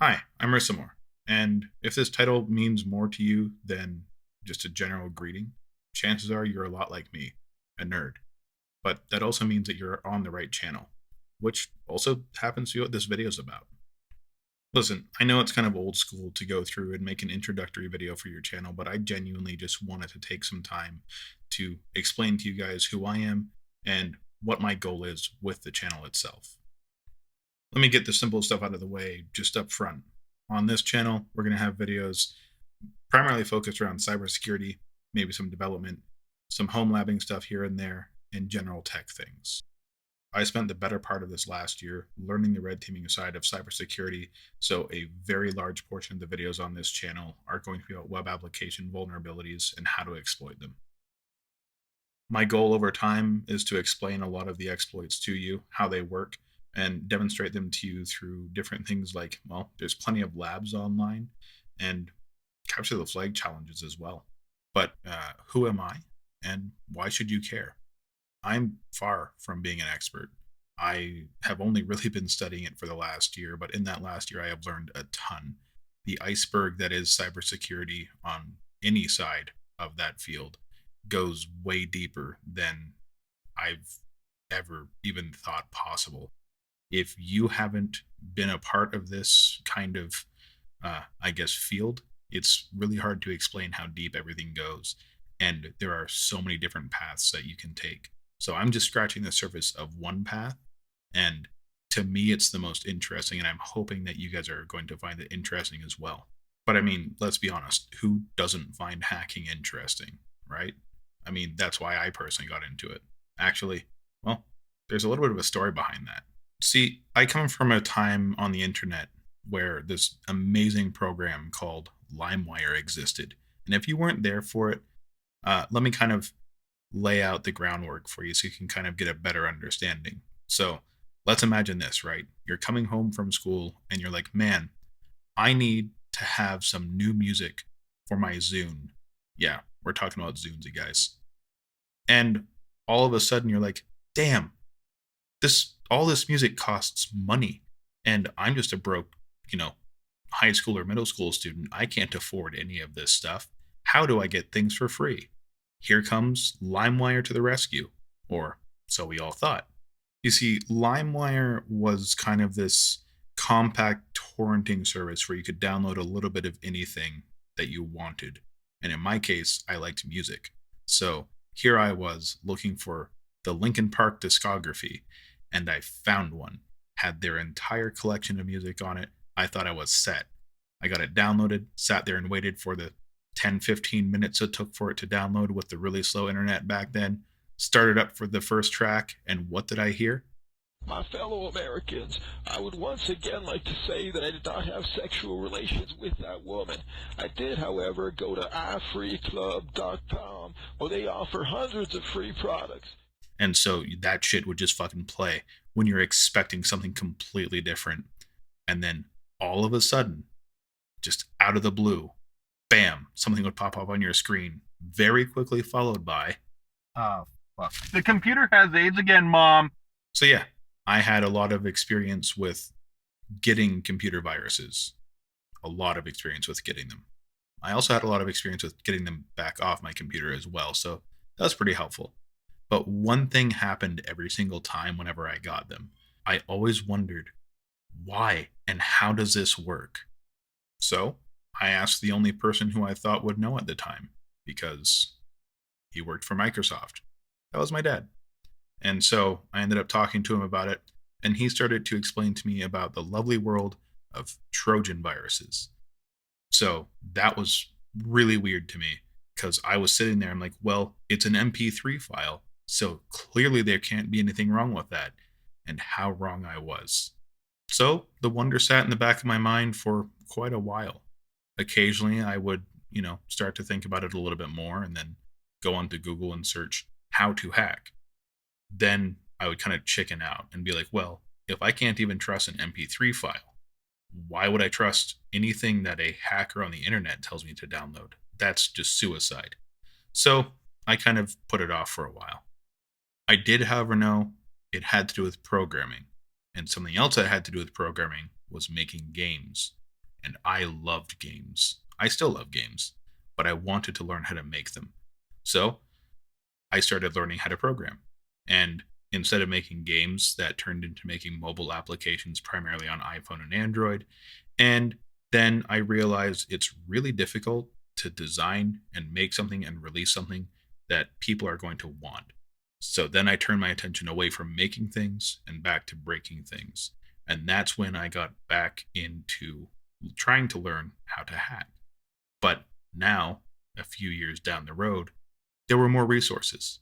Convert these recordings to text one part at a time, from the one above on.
Hi, I'm Rissamore, and if this title means more to you than just a general greeting, chances are you're a lot like me, a nerd. But that also means that you're on the right channel, which also happens to be what this video is about. Listen, I know it's kind of old school to go through and make an introductory video for your channel, but I genuinely just wanted to take some time to explain to you guys who I am and what my goal is with the channel itself. Let me get the simple stuff out of the way just up front. On this channel, we're going to have videos primarily focused around cybersecurity, maybe some development, some home labbing stuff here and there, and general tech things. I spent the better part of this last year learning the red teaming side of cybersecurity, so a very large portion of the videos on this channel are going to be about web application vulnerabilities and how to exploit them. My goal over time is to explain a lot of the exploits to you, how they work, and demonstrate them to you through different things like, well, there's plenty of labs online and capture the flag challenges as well. But who am I and why should you care? I'm far from being an expert. I have only really been studying it for the last year, but in that last year, I have learned a ton. The iceberg that is cybersecurity on any side of that field goes way deeper than I've ever even thought possible. If you haven't been a part of this kind of, I guess, field, it's really hard to explain how deep everything goes. And there are so many different paths that you can take. So I'm just scratching the surface of one path. And to me, it's the most interesting. And I'm hoping that you guys are going to find it interesting as well. But I mean, let's be honest, who doesn't find hacking interesting, right? I mean, that's why I personally got into it. Actually, well, there's a little bit of a story behind that. See, I come from a time on the internet where this amazing program called LimeWire existed. And if you weren't there for it, let me kind of lay out the groundwork for you so you can kind of get a better understanding. So let's imagine this, right? You're coming home from school and you're like, man, I need to have some new music for my Zune. Yeah, we're talking about Zunes, you guys. And all of a sudden you're like, damn, this all this music costs money. And I'm just a broke, you know, high school or middle school student. I can't afford any of this stuff. How do I get things for free? Here comes LimeWire to the rescue, or so we all thought. You see, LimeWire was kind of this compact torrenting service where you could download a little bit of anything that you wanted. And in my case, I liked music. So here I was looking for the Linkin Park discography, and I found one. Had their entire collection of music on it. I thought I was set. I got it downloaded, sat there and waited for the 10, 15 minutes it took for it to download with the really slow internet back then. Started up for the first track, and what did I hear? My fellow Americans, I would once again like to say that I did not have sexual relations with that woman. I did, however, go to ifreeclub.com where they offer hundreds of free products. And so that shit would just fucking play when you're expecting something completely different. And then all of a sudden, just out of the blue, bam, something would pop up on your screen, very quickly followed by, Oh, fuck. The computer has AIDS again, Mom. so yeah, I had a lot of experience with getting computer viruses, a lot of experience with getting them. I also had a lot of experience with getting them back off my computer as well, so that was pretty helpful. But one thing happened every single time whenever I got them. I always wondered, why and how does this work? So I asked the only person who I thought would know at the time, because he worked for Microsoft. That was my dad. And so I ended up talking to him about it, and he started to explain to me about the lovely world of Trojan viruses. So that was really weird to me because I was sitting there, I'm like, well, it's an MP3 file. So clearly there can't be anything wrong with that. And how wrong I was. So the wonder sat in the back of my mind for quite a while. Occasionally I would, start to think about it a little bit more and then go onto Google and search how to hack. Then I would kind of chicken out and be like, well, if I can't even trust an MP3 file, why would I trust anything that a hacker on the internet tells me to download? That's just suicide. So I kind of put it off for a while. I did, however, know it had to do with programming. And something else that had to do with programming was making games. and I loved games. I still love games, but I wanted to learn how to make them. So I started learning how to program. And instead of making games, that turned into making mobile applications primarily on iPhone and Android. And then I realized it's really difficult to design and make something and release something that people are going to want. So then I turned my attention away from making things and back to breaking things. And that's when I got back into trying to learn how to hack. But now, a few years down the road, there were more resources.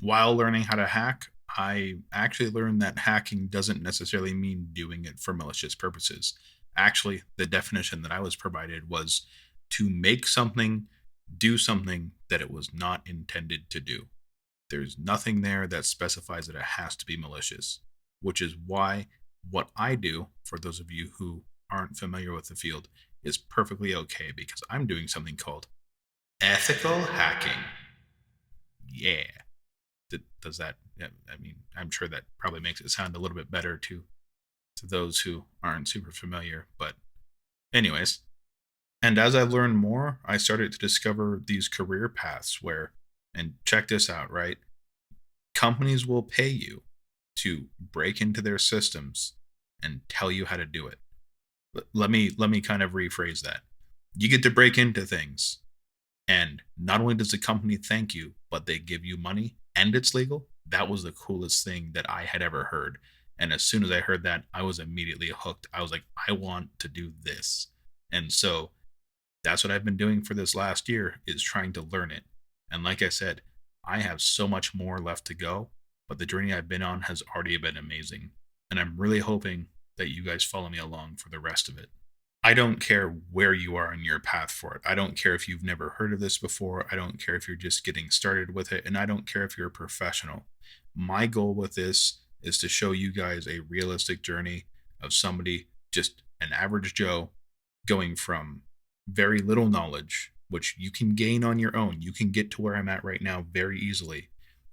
While learning how to hack, I actually learned that hacking doesn't necessarily mean doing it for malicious purposes. Actually, the definition that I was provided was to make something do something that it was not intended to do. There's nothing there that specifies that it has to be malicious, which is why what I do, for those of you who aren't familiar with the field, is perfectly okay because I'm doing something called ethical hacking. Yeah. Does that? Yeah, I mean, I'm sure that probably makes it sound a little bit better to those who aren't super familiar. But anyways, and as I learned more, I started to discover these career paths where, and check this out, right? Companies will pay you to break into their systems and tell you how to do it. Let me kind of rephrase that. You get to break into things, and not only does the company thank you, but they give you money and it's legal. That was the coolest thing that I had ever heard. And as soon as I heard that, I was immediately hooked. I was like, I want to do this. And so that's what I've been doing for this last year is trying to learn it. And like I said, I have so much more left to go, but the journey I've been on has already been amazing. And I'm really hoping that you guys follow me along for the rest of it. I don't care where you are in your path for it. I don't care if you've never heard of this before. I don't care if you're just getting started with it. And I don't care if you're a professional. My goal with this is to show you guys a realistic journey of somebody, just an average Joe, going from very little knowledge, which you can gain on your own. You can get to where I'm at right now very easily,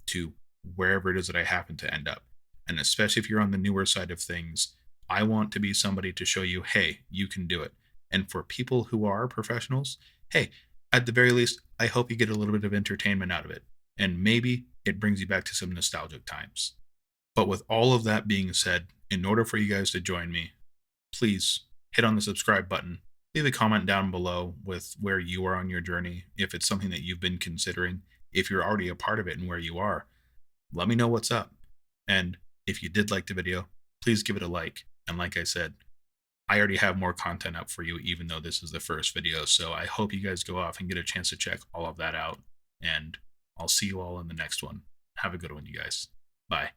to wherever it is that I happen to end up. And especially if you're on the newer side of things, I want to be somebody to show you, hey, you can do it. And for people who are professionals, hey, at the very least, I hope you get a little bit of entertainment out of it. And maybe it brings you back to some nostalgic times. But with all of that being said, in order for you guys to join me, please hit on the subscribe button. Leave a comment down below with where you are on your journey. If it's something that you've been considering, if you're already a part of it and where you are, let me know what's up. And if you did like the video, please give it a like. And like I said, I already have more content up for you, even though this is the first video. So I hope you guys go off and get a chance to check all of that out. And I'll see you all in the next one. Have a good one, you guys. Bye.